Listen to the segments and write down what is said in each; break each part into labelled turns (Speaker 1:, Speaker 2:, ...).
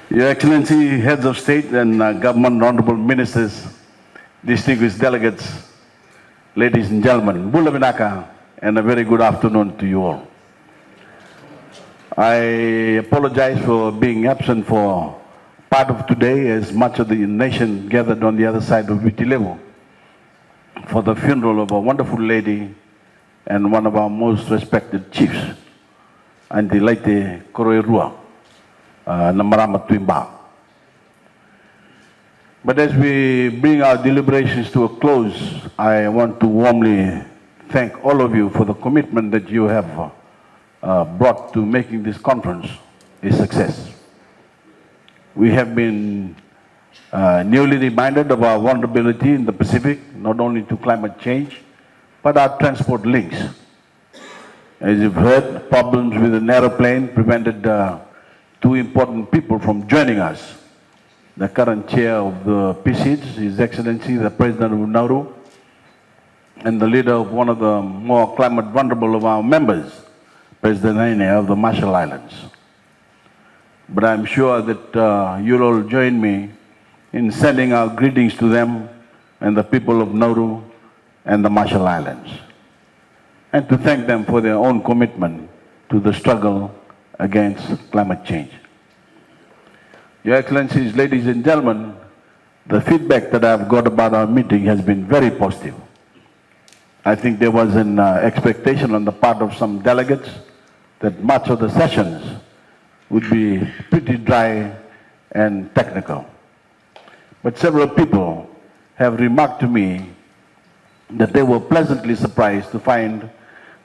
Speaker 1: Your Excellency, Heads of State and Government, Honorable Ministers, distinguished delegates, ladies and gentlemen, Bula Vinaka, and a very good afternoon to you all. I apologize for being absent for part of today, as much of the nation gathered on the other side of Vitilevo for the funeral of a wonderful lady and one of our most respected chiefs, Auntie Laite Koroirua, Bainimarama Twimba. But as we bring our deliberations to a close, I want to warmly thank all of you for the commitment that you have brought to making this conference a success. We have been newly reminded of our vulnerability in the Pacific, not only to climate change, but our transport links. As you've heard, problems with an aeroplane prevented two important people from joining us. The current chair of the PCID, His Excellency, the President of Nauru, and the leader of one of the more climate vulnerable of our members, President Heine of the Marshall Islands. But I'm sure that you'll all join me in sending our greetings to them and the people of Nauru and the Marshall Islands, and to thank them for their own commitment to the struggle against climate change. Your Excellencies, ladies and gentlemen, the feedback that I've got about our meeting has been very positive. I think there was an expectation on the part of some delegates that much of the sessions would be pretty dry and technical. But several people have remarked to me that they were pleasantly surprised to find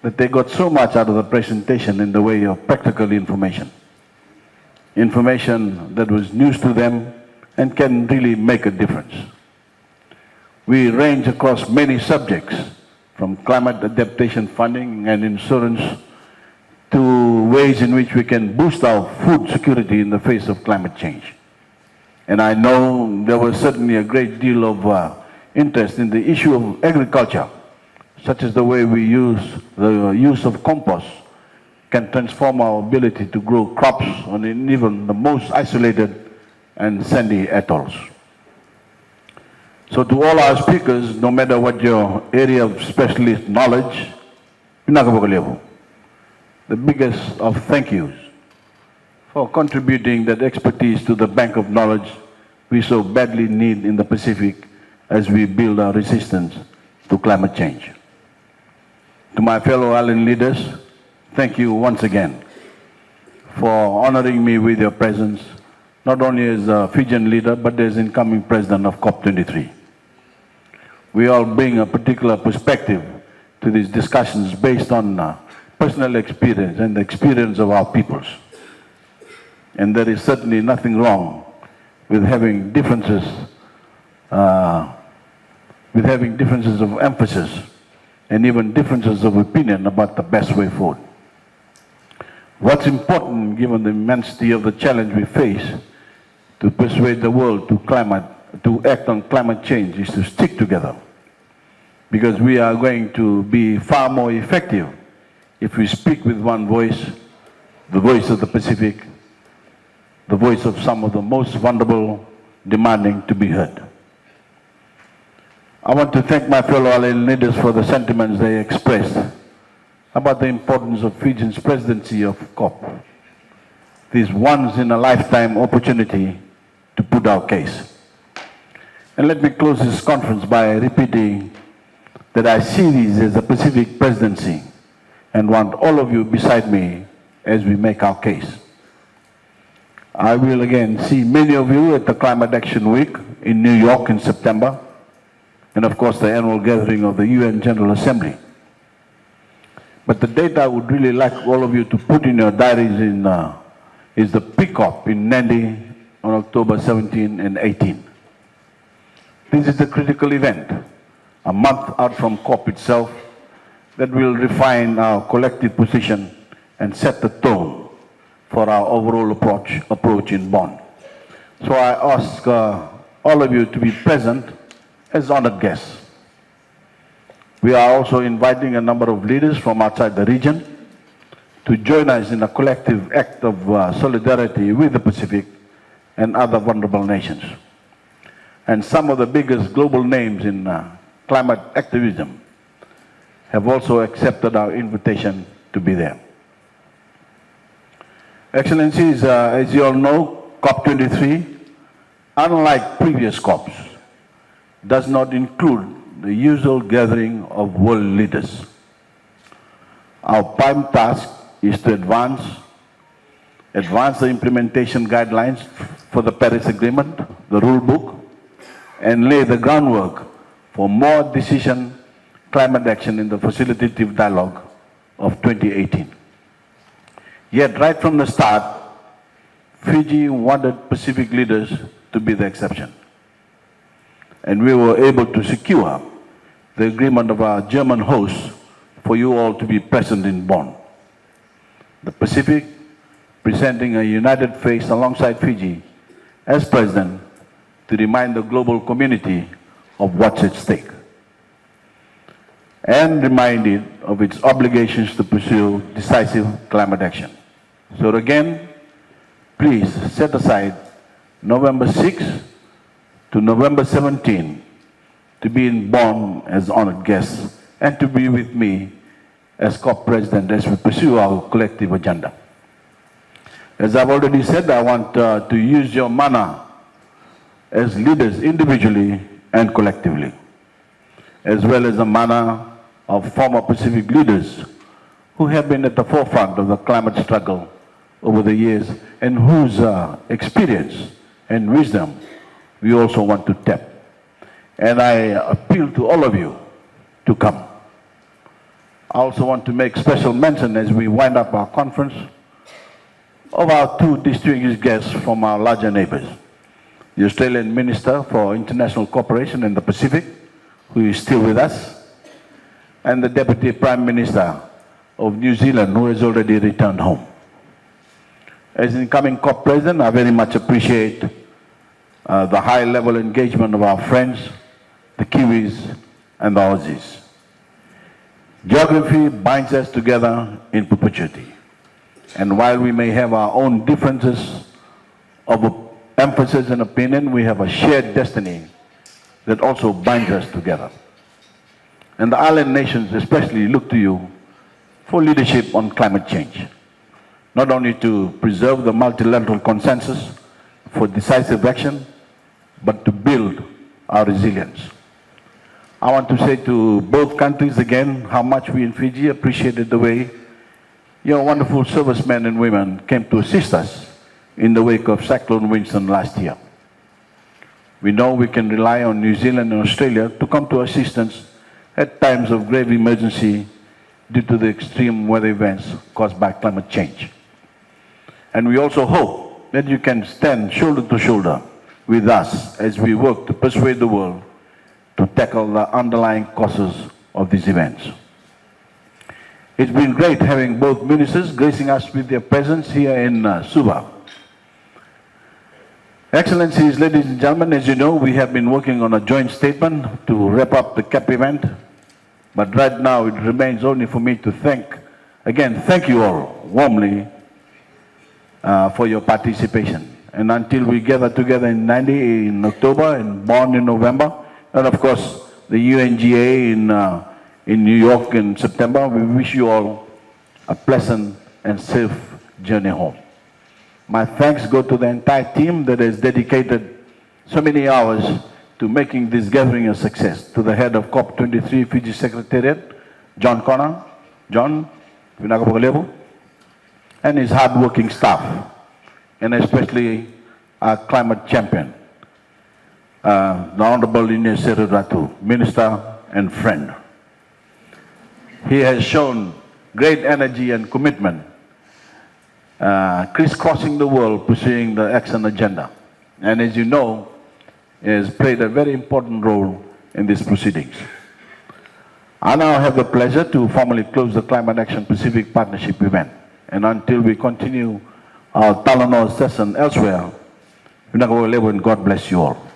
Speaker 1: that they got so much out of the presentation in the way of practical information. Information that was news to them and can really make a difference. We range across many subjects, from climate adaptation funding and insurance to ways in which we can boost our food security in the face of climate change. And I know there was certainly a great deal of interest in the issue of agriculture, such as the way we use the use of compost can transform our ability to grow crops on even the most isolated and sandy atolls. So to all our speakers, no matter what your area of specialist knowledge, the biggest of thank yous for contributing that expertise to the bank of knowledge we so badly need in the Pacific as we build our resistance to climate change. To my fellow island leaders, thank you once again for honoring me with your presence, not only as a Fijian leader, but as incoming president of COP23. We all bring a particular perspective to these discussions based on personal experience and the experience of our peoples. And there is certainly nothing wrong with having differences of emphasis and even differences of opinion about the best way forward. What's important, given the immensity of the challenge we face, to persuade the world to act on climate change is to stick together. Because we are going to be far more effective if we speak with one voice, the voice of the Pacific, the voice of some of the most vulnerable, demanding to be heard. I want to thank my fellow island leaders for the sentiments they expressed about the importance of Fiji's presidency of COP. This once-in-a-lifetime opportunity to put our case. And let me close this conference by repeating that I see this as a Pacific presidency and want all of you beside me as we make our case. I will again see many of you at the Climate Action Week in New York in September, and of course the annual gathering of the UN General Assembly. But the date I would really like all of you to put in your diaries is the PCOP in Nandi on October 17 and 18. This is a critical event, a month out from COP itself, that will refine our collective position and set the tone for our overall approach in Bonn. So I ask all of you to be present as honored guests. We are also inviting a number of leaders from outside the region to join us in a collective act of solidarity with the Pacific and other vulnerable nations. And some of the biggest global names in climate activism have also accepted our invitation to be there. Excellencies, as you all know, COP23, unlike previous COPs, does not include the usual gathering of world leaders. Our prime task is to advance the implementation guidelines for the Paris Agreement, the rule book, and lay the groundwork for more decision climate action in the facilitative dialogue of 2018. Yet right from the start, Fiji wanted Pacific leaders to be the exception. And we were able to secure the agreement of our German hosts for you all to be present in Bonn. The Pacific presenting a united face alongside Fiji as president to remind the global community of what's at stake and remind it of its obligations to pursue decisive climate action. So again, please set aside November 6 to November 17 to be in Bonn as honored guests and to be with me as COP president as we pursue our collective agenda. As I've already said, I want to use your mana as leaders individually and collectively, as well as a mana of former Pacific leaders who have been at the forefront of the climate struggle over the years and whose experience and wisdom we also want to tap. And I appeal to all of you to come. I also want to make special mention as we wind up our conference of our two distinguished guests from our larger neighbors. The Australian Minister for International Cooperation in the Pacific, who is still with us, and the Deputy Prime Minister of New Zealand, who has already returned home. As incoming COP President, I very much appreciate the high-level engagement of our friends, the Kiwis and the Aussies. Geography binds us together in perpetuity. And while we may have our own differences of emphasis and opinion, we have a shared destiny that also binds us together. And the island nations especially look to you for leadership on climate change, not only to preserve the multilateral consensus for decisive action, but to build our resilience. I want to say to both countries again how much we in Fiji appreciated the way your wonderful servicemen and women came to assist us in the wake of Cyclone Winston last year. We know we can rely on New Zealand and Australia to come to assistance at times of grave emergency due to the extreme weather events caused by climate change. And we also hope that you can stand shoulder to shoulder with us as we work to persuade the world to tackle the underlying causes of these events. It's been great having both ministers gracing us with their presence here in Suva. Excellencies, ladies and gentlemen, as you know, we have been working on a joint statement to wrap up the CAPP event. But right now, it remains only for me to thank you all warmly for your participation. And until we gather together in October and Bonn in November, and of course, the UNGA in New York in September, we wish you all a pleasant and safe journey home. My thanks go to the entire team that has dedicated so many hours to making this gathering a success. To the head of COP23 Fiji Secretariat, John Connor, John, and his hard-working staff, and especially our climate champion, the Honorable Ines Seruratu, Minister and friend. He has shown great energy and commitment, crisscrossing the world, pursuing the action agenda. And as you know, he has played a very important role in these proceedings. I now have the pleasure to formally close the Climate Action Pacific Partnership event. And until we continue our Talanoa session elsewhere, God bless you all.